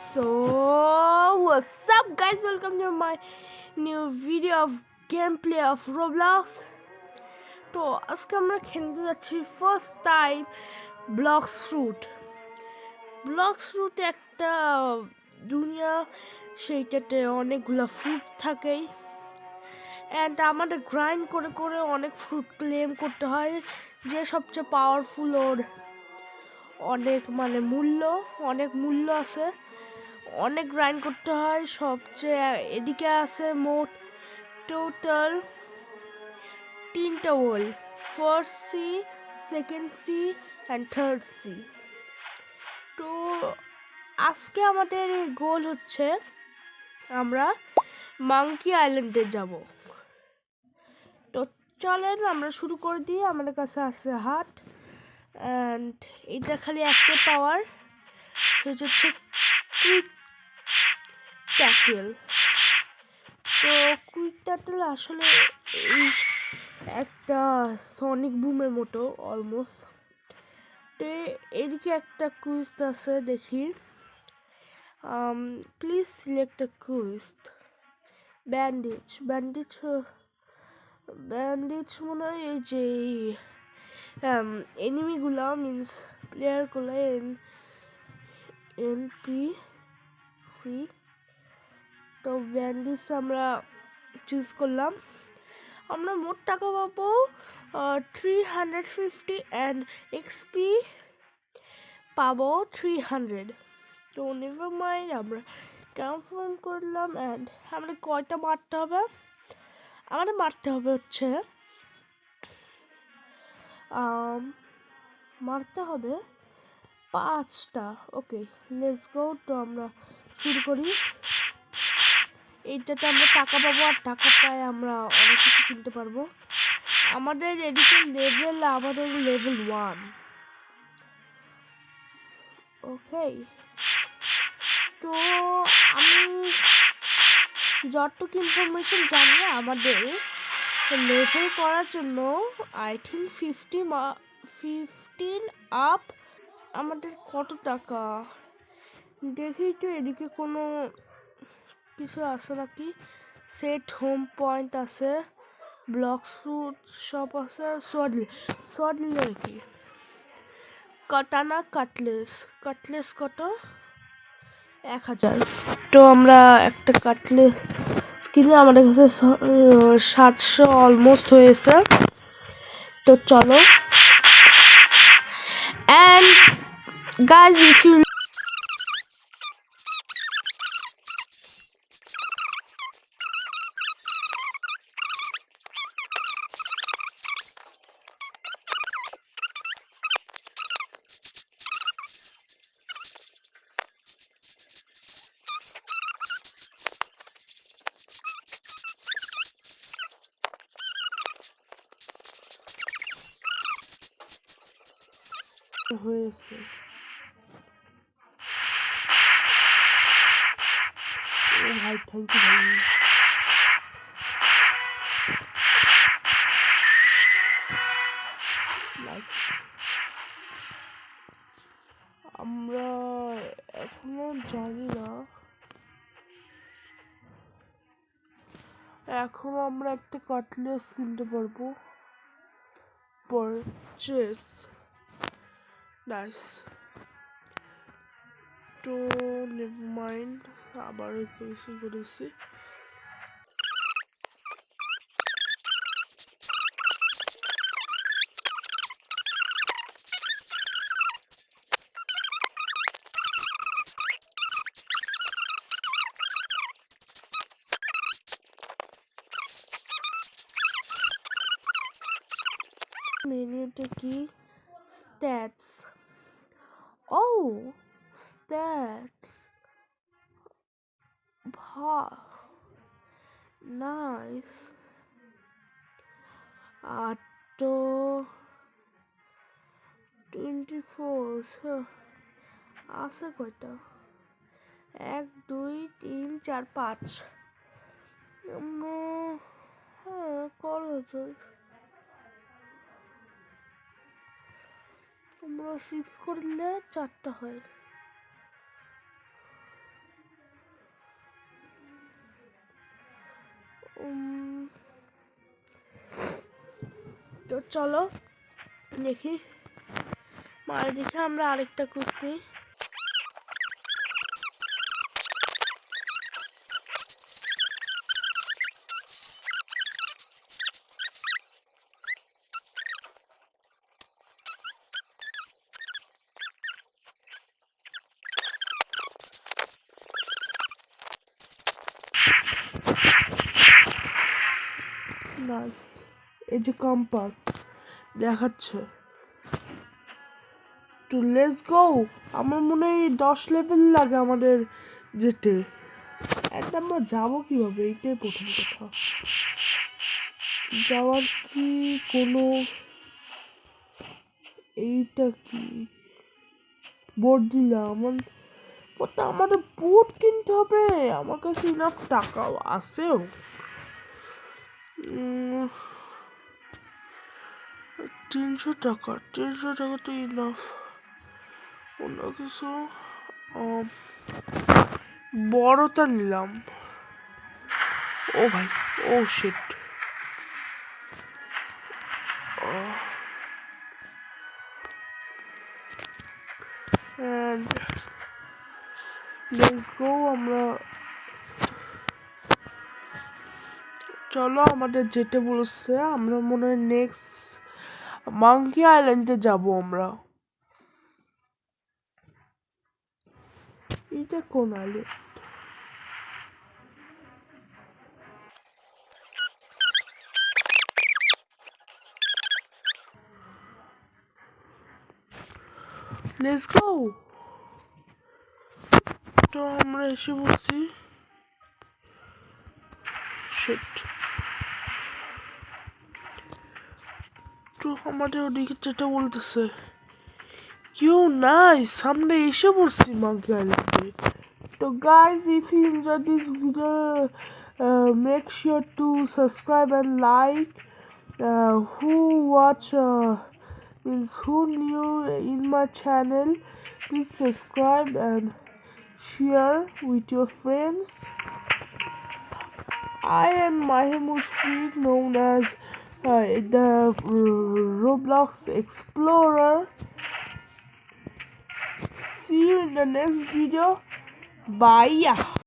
So what's up guys, welcome to my new video of gameplay of Roblox. তো আজকে আমরা খেলতে যাচ্ছি ফার্স্ট টাইম ব্লক্স ফ্রুট একটা দুনিয়া, সেইটাতে অনেকগুলা ফ্রুট থাকে অ্যান্ড আমাদের গ্রাইন্ড করে করে অনেক ফ্রুট ক্লেম করতে হয়। যে সবচেয়ে পাওয়ারফুল ওর অনেক মূল্য আছে, অনেক গ্রাইন্ড করতে হয়। সবচেয়ে এদিকে আছে মোট টোটাল 3টা world, first C, second C and third C. তো আজকে আমাদের গোল হচ্ছে আমরা মাঙ্কি আইল্যান্ডে যাব। তো চলেন আমরা শুরু করে দিই। আমাদের কাছে আছে হাট অ্যান্ড এটা খালি একটা পাওয়ার, সেটা হচ্ছে কুইক ট্যাকেল। তো কুইক ট্যাকেল আসলে এই একটা সনিক বুমের মতো অলমোস্ট। তো এদিকে একটা কুইস্ট আছে, দেখি। Please select a quest. Bandage মনে হয় এই যে এনিমিগুলা মিনস প্লেয়ারগুলো NPC। তো ব্যান্ডেজ আমরা চুজ করলাম। আমরা মোট টাকা পাবো 350 অ্যান্ড এক্সপি পাবো 300। তো নেভার মাইন্ড, আমরা কনফার্ম করলাম। অ্যান্ড আমাদের কয়টা মারতে হবে? আমাদের মারতে হবে হচ্ছে 5টা। ওকে, লেটস গো। তো আমরা শুরু করি। এইটাতে আমরা টাকা পাবো, আর টাকা পায় আমরা অনেক কিছু কিনতে পারবো। আমাদের এদিকে লেভেল 1। ওকে, তো আমি যতটুকু ইনফরমেশন জানি, আমাদের লেভেল করার জন্য আই থিঙ্ক 15 আপ। আমাদের কত টাকা দেখি তো, এদিকে কোনো কিছু আছে নাকি। সেট হোম পয়েন্ট আছে, ব্লক্স ফ্রুট শপ আছে, সোয়াড নিলে কি কাটানা কাটলেস কত? 1000। তো আমরা একটা কাটলেস কিনে আমাদের কাছে 700 অলমোস্ট হয়েছে। তো চলো। অ্যান্ড গাইজ, ইফ ইউ হয়েছে। ও ভাই, থ্যাংক ইউ ভাই। আমরা এখনো জানি না, এখনো আমরা একটা কাটলেস কিনতে পারবো। Purchase, nice. তো নেভার মাইন্ড, আবার করেছি। মেনুতে কি স্ট্যাটস? ও, স্ট্যাটস, ভা নাইস। আর তো 24 আছে কয়টা? 1 2 3 4 5। হ্যাঁ, কলেজ আমরা 6 করলে 4টা হয়। তো চলো দেখি মায়ের দেখে আমরা আরেকটা কুচ নিই। নাইস, এই যে কম্পাস দেখাচ্ছে। তো লেটস গো। আমার মনে হয় 10 লেভেল লাগে আমাদের যেতে। একটা আমরা যাবো কিভাবে, এইটাই প্রথম কথা। যাওয়ার কি কোনো, এইটা কি বোর্ড দিলাম? আমাদের বোর্ড কিনতে হবে। আমার কাছে ইনাফ টাকাও আছেও। 300 টাকা, 300 টাকা তো ইনাফ। অন্য কিছু বড়টা নিলাম। ও ভাই, ও শিট। and let's go। আমরা চলো আমাদের যেতে বলছে, আমরা মনে হয় নেক্সট মাঙ্কি আইল্যান্ডে যাব আমরা। এটা কোন আইল্যান্ড? Let's go. তো আমরা এসে বলছি। শিট। তো আমাদের ওদিকে যেটা বলতেছে ইউ নাইস, সামনে এসে পড়ছি মাঙ্কি আইল্যান্ডে। তো guys, if you enjoyed this video, make sure to subscribe and like. Who watch means who new in my channel, please subscribe and share with your friends. I am Mahi Mushfiq, known as the Roblox Explorer. See you in the next video. Bye.